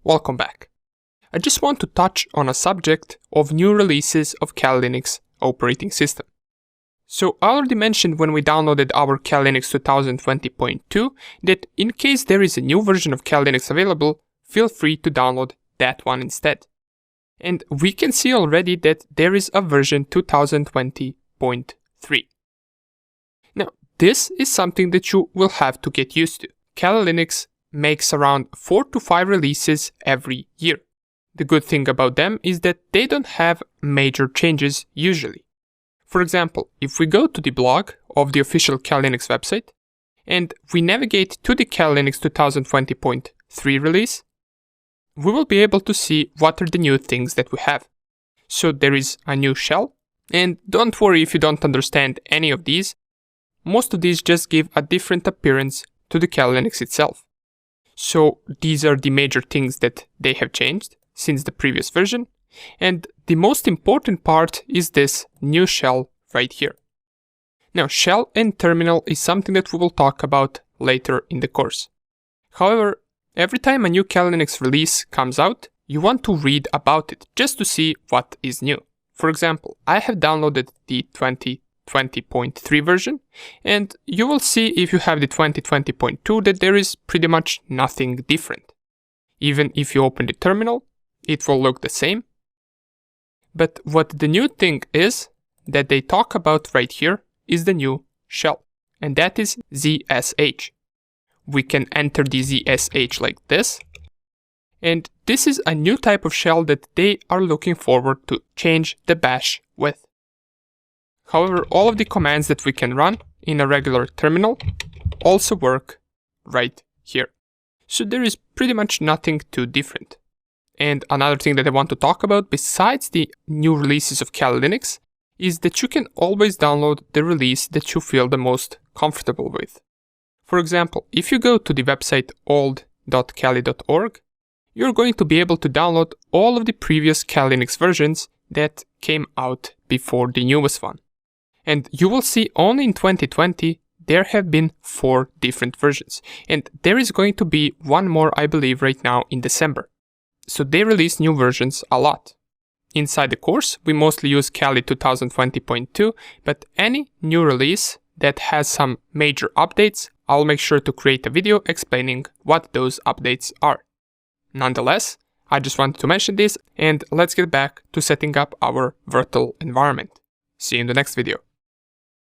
welcome back. I just want to touch on a subject of new releases of Kali Linux operating system. So I already mentioned when we downloaded our Kali Linux 2020.2 that in case there is a new version of Kali Linux available, feel free to download that one instead. And we can see already that there is a version 2020.3. Now, this is something that you will have to get used to. Kali Linux makes around 4 to 5 releases every year. The good thing about them is that they don't have major changes usually. For example, if we go to the blog of the official Kali Linux website and we navigate to the Kali Linux 2020.3 release, we will be able to see what are the new things that we have. So there is a new shell, and don't worry if you don't understand any of these. Most of these just give a different appearance to the Kali Linux itself. So these are the major things that they have changed since the previous version, and the most important part is this new shell right here. Now, shell and terminal is something that we will talk about later in the course. However, every time a new Kali Linux release comes out, you want to read about it just to see what is new. For example, I have downloaded the 2020.3 version, and you will see if you have the 2020.2 that there is pretty much nothing different. Even if you open the terminal, it will look the same. But what the new thing is that they talk about right here is the new shell, and that is ZSH. We can enter the ZSH like this, and this is a new type of shell that they are looking forward to change the bash with. However, all of the commands that we can run in a regular terminal also work right here. So there is pretty much nothing too different. And another thing that I want to talk about besides the new releases of Kali Linux is that you can always download the release that you feel the most comfortable with. For example, if you go to the website old.kali.org, you're going to be able to download all of the previous Kali Linux versions that came out before the newest one. And you will see only in 2020 there have been 4 different versions, and there is going to be one more, I believe, right now in December. So they release new versions a lot. Inside the course, we mostly use Kali 2020.2, but any new release that has some major updates, I'll make sure to create a video explaining what those updates are. Nonetheless, I just wanted to mention this, and let's get back to setting up our virtual environment. See you in the next video.